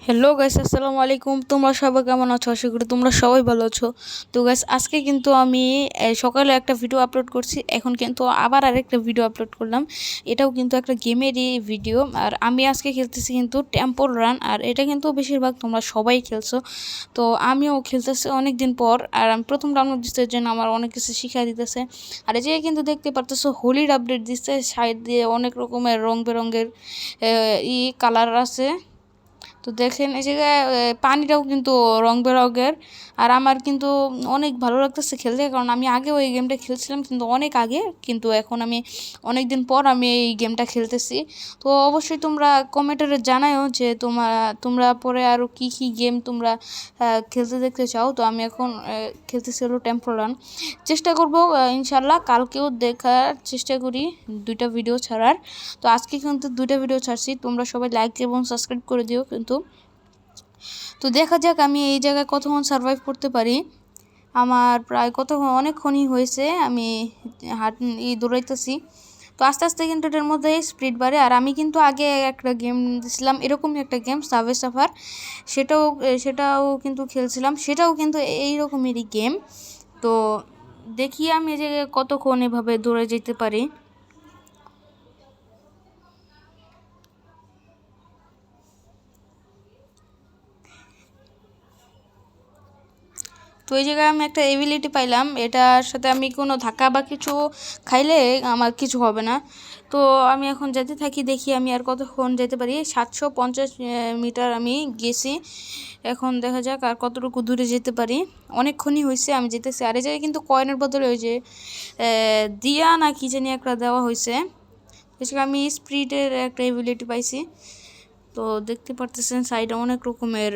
Hello guys, আসসালামু আলাইকুম। তোমরা সবাই কেমন আছো? আশা করি তোমরা সবাই ভালো আছো। তো গাইস, আজকে কিন্তু আমি সকালে একটা ভিডিও আপলোড করছি, এখন কিন্তু আবার আরেকটা ভিডিও আপলোড করলাম। এটাও কিন্তু একটা গেমেরই ভিডিও। আর আমি আজকে খেলতেছি কিন্তু টেম্পল রান। আর এটা কিন্তু বেশিরভাগ তোমরা সবাই খেলছো, তো আমিও খেলতেছি অনেক দিন পর। আর আমি প্রথম ডাউনলোড দিতে জন্য আমার অনেক কিছু শিখা দিতেছে। আর এই যে কিন্তু দেখতে পারতেছো, হোলির আপডেট দিচ্ছে, সাইড দিয়ে অনেক রকমের রং বেরঙের কালার আছে। তো দেখেন এই জায়গায় পানিটাও কিন্তু রং বেরঙের। আর আমার কিন্তু অনেক ভালো লাগতেছে খেলতে, কারণ আমি আগেও এই গেমটা খেলছিলাম, কিন্তু অনেক আগে। কিন্তু এখন আমি অনেক দিন পর আমি এই গেমটা খেলতেছি। তো অবশ্যই তোমরা কমেন্টে জানাও যে তোমরা পরে আরও কী কী গেম তোমরা খেলতে দেখতে চাও। তো আমি এখন খেলতেছি হলো টেম্পল রান। চেষ্টা করবো ইনশাল্লাহ কালকেও দেখার চেষ্টা করি দুইটা ভিডিও ছাড়ার। তো আজকে কিন্তু দুইটা ভিডিও ছাড়ছি, তোমরা সবাই লাইক এবং সাবস্ক্রাইব করে দিও কিন্তু। তো দেখা যাক আমি এই জায়গায় কতক্ষণ সার্ভাইভ করতে পারি। আমার প্রায় অনেকক্ষণই হয়েছে আমি দৌড়াইতেছি। তো আস্তে আস্তে কিন্তু এটার মধ্যে স্পিড বাড়ে। আর আমি কিন্তু আগে একটা গেম দিয়েছিলাম, এরকমই একটা গেম সাবওয়ে সার্ফার, সেটাও কিন্তু খেলছিলাম, সেটাও কিন্তু এইরকমেরই গেম। তো দেখি আমি এই জায়গায় কতক্ষণ এভাবে দৌড়ে যেতে পারি। তো এই জায়গায় আমি একটা এবিলিটি পাইলাম, এটার সাথে আমি কোনো ধাক্কা বা কিছু খাইলে আমার কিছু হবে না। তো আমি এখন যেতে থাকি, দেখি আমি আর কতক্ষণ যেতে পারি। 750 মিটার আমি গেছি, এখন দেখা যাক আর কতটুকু দূরে যেতে পারি। অনেকক্ষণই হয়েছে আমি যেতেছি। আর এই জায়গায় কিন্তু কয়েনের বদলে ওই যে দিয়া না কি জানি একটা দেওয়া হয়েছে, এছাড়া আমি স্পিডের একটা এবিলিটি পাইছি। তো দেখতে পারতেছেন সাইডে অনেক রকমের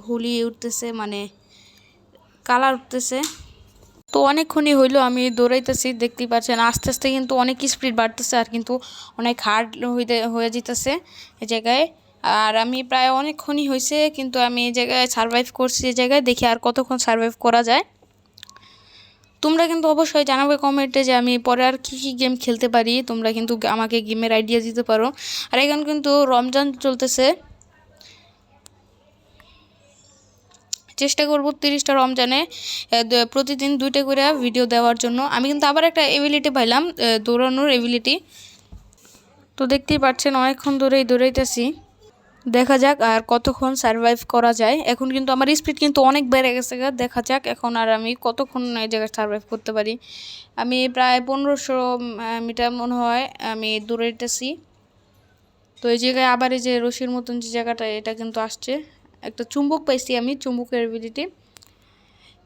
হুলি উঠতেছে, মানে কালার উঠতেছে। তো অনেকক্ষণই হইলো আমি দৌড়াইতেছি, দেখতেই পাচ্ছেন আস্তে আস্তে কিন্তু অনেক স্পিড বাড়তেছে, আর কিন্তু অনেক হার্ড হয়ে যেতেছে এই জায়গায়। আর আমি প্রায় অনেকক্ষণই হয়েছে কিন্তু আমি এই জায়গায় সার্ভাইভ করছি। এই জায়গায় দেখি আর কতক্ষণ সার্ভাইভ করা যায়। তোমরা কিন্তু অবশ্যই জানাবে কমেন্টে যে আমি পরে আর কী কী গেম খেলতে পারি, তোমরা কিন্তু আমাকে গেমের আইডিয়া দিতে পারো। আর এখন কিন্তু রমজান চলতেছে, চেষ্টা করব 30টা রমজানে প্রতিদিন 2টা করে ভিডিও দেওয়ার জন্য। আমি কিন্তু আবার একটা এবিলিটি পাইলাম, দৌড়ানোর এবিলিটি। তো দেখতেই পাচ্ছেন অনেকক্ষণ ধরেই দৌড়াইতেছি, দেখা যাক আর কতক্ষণ সার্ভাইভ করা যায়। এখন কিন্তু আমার স্পিড কিন্তু অনেক বেড়ে গেছে, দেখা যাক এখন আর আমি কতক্ষণ এই জায়গায় সার্ভাইভ করতে পারি। আমি প্রায় 1500 মিটার মনে হয় আমি দৌড়াইতেছি। তো এই জায়গায় আবার এই যে রশির মতন যে জায়গাটা, এটা কিন্তু আসছে, একটা চুম্বক পাইছি আমি, চুম্বকের এবিলিটি।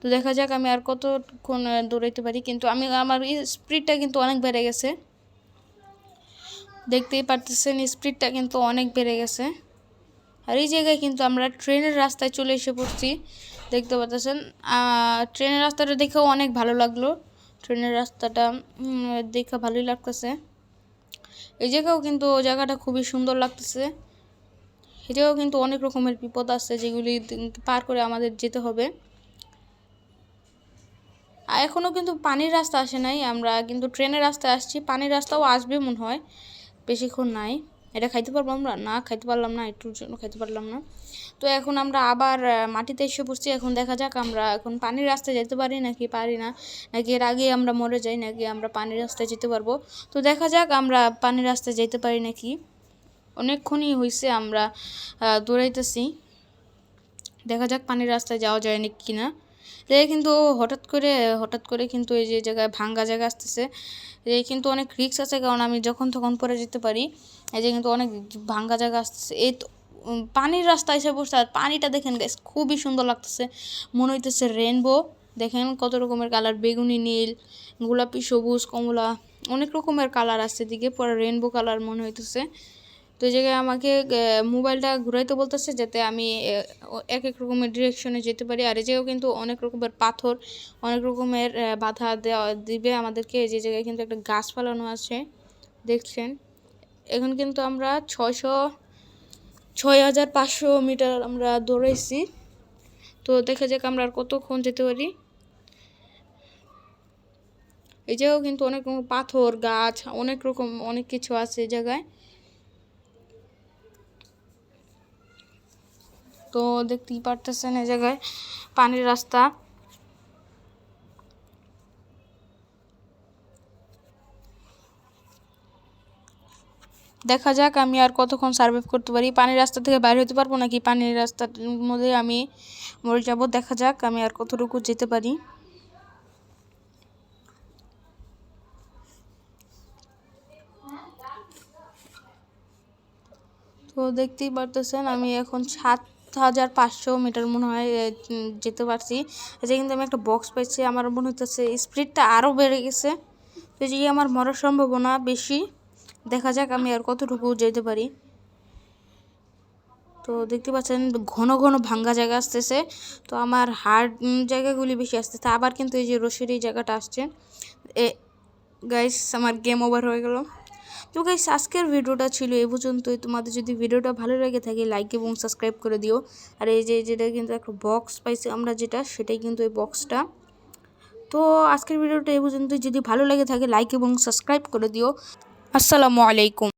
তো দেখা যাক আমি আর কতক্ষণ দৌড়াইতে পারি। কিন্তু আমার স্পিডটা কিন্তু অনেক বেড়ে গেছে, দেখতেই পারতেছেন স্পিডটা কিন্তু অনেক বেড়ে গেছে। আর এই জায়গায় কিন্তু আমরা ট্রেনের রাস্তায় চলে এসে পড়ছি, দেখতে পাচ্ছেন। ট্রেনের রাস্তাটা দেখেও অনেক ভালো লাগলো, ট্রেনের রাস্তাটা দেখে ভালোই লাগতেছে। এই জায়গাও কিন্তু জায়গাটা খুবই সুন্দর লাগতেছে। এই জায়গাও কিন্তু অনেক রকমের বিপদ আছে যেগুলি পার করে আমাদের যেতে হবে। আর এখনও কিন্তু পানির রাস্তা আসে নাই, আমরা কিন্তু ট্রেনের রাস্তায় আসছি, পানির রাস্তাও আসবে মনে হয়, বেশিক্ষণ নাই। এটা খাইতে পারবো আমরা? না, খাইতে পারলাম না, একটুর জন্য খাইতে পারলাম না। তো এখন আমরা আবার মাটিতে এসে পড়ছি। এখন দেখা যাক আমরা এখন পানির রাস্তায় যেতে পারি নাকি পারি না, নাকি এর আগে আমরা মরে যাই, নাকি আমরা পানির রাস্তায় যেতে পারবো। তো দেখা যাক আমরা পানির রাস্তায় যেতে পারি নাকি। অনেকক্ষণই হয়েছে আমরা দৌড়াইতেছি, দেখা যাক পানির রাস্তায় যাওয়া যায় নাকি কিনা। কিন্তু হঠাৎ করে কিন্তু এই যে জায়গায় ভাঙ্গা জায়গা আসতেছে, কিন্তু অনেক রিস্ক আছে, কারণ আমি যখন তখন পরে যেতে পারি। এই যে কিন্তু অনেক ভাঙ্গা জায়গা আসতেছে, এই তো পানির রাস্তা এসে বসছে। আর পানিটা দেখেন গাইস, খুবই সুন্দর লাগতেছে, মনে হইতেছে রেনবো। দেখেন কত রকমের কালার, বেগুনি, নীল, গোলাপি, সবুজ, কমলা, অনেক রকমের কালার আসছে দিকে, পরে রেনবো কালার মনে হইতেছে। তো এই জায়গায় আমাকে মোবাইলটা ঘুরাইতে বলতেছে, যাতে আমি এক এক রকমের ডিরেকশনে যেতে পারি। আর এই জায়গায় কিন্তু অনেক রকমের পাথর, অনেক রকমের বাধা দিবে আমাদেরকে। যে জায়গায় কিন্তু একটা গাছ ফালানো আছে, দেখছেন। এখন কিন্তু আমরা 6500 মিটার আমরা দৌড়াইছি। তো দেখা যাক আমরা আর কতক্ষণ যেতে পারি। এই জায়গাও কিন্তু অনেক রকম পাথর, গাছ, অনেক কিছু আছে এই জায়গায়। তো দেখতেই পারতেছেন এই জায়গায় পানির রাস্তা। দেখা যাক আমি আর কতক্ষণ সার্ভাইভ করতে পারি। পানির রাস্তা থেকে বাইরে হতে পারবো নাকি পানির রাস্তার মধ্যে আমি মরে যাব। দেখা যাক আমি আর কতটুকু যেতে পারি। তো দেখতেই পারতেছেন আমি এখন 7500 মিটার মনে হয় যেতে পারছি। এই যে কিন্তু আমি একটা বক্স পাইছি, আমার মনে হইতেছে স্পিডটা আরও বেড়ে গেছে। তো এই যে আমার মরার সম্ভাবনা বেশি। দেখা যাক আমি আর কতটুকু যেতে পারি। তো দেখতে পাচ্ছেন ঘন ঘন ভাঙ্গা জায়গা আসতেছে, তো আমার হার্ড জায়গাগুলি বেশি আসতেছে। আবার কিন্তু এই যে রশির এই জায়গাটা আসছে। গাইস আমার গেম ওভার হয়ে গেল। তো গাইস আজকের ভিডিওটা ছিল এই পর্যন্তই। তোমাদের যদি ভিডিওটা ভালো লেগে থাকে লাইক এবং সাবস্ক্রাইব করে দিও। আর এই যে যেটা কিন্তু একটা বক্স পাইছি আমরা, যেটা সেটাই কিন্তু এই বক্সটা। তো আজকের ভিডিওটা এই পর্যন্তই। যদি ভালো লেগে থাকে লাইক এবং সাবস্ক্রাইব করে দিও। আসসালামু আলাইকুম।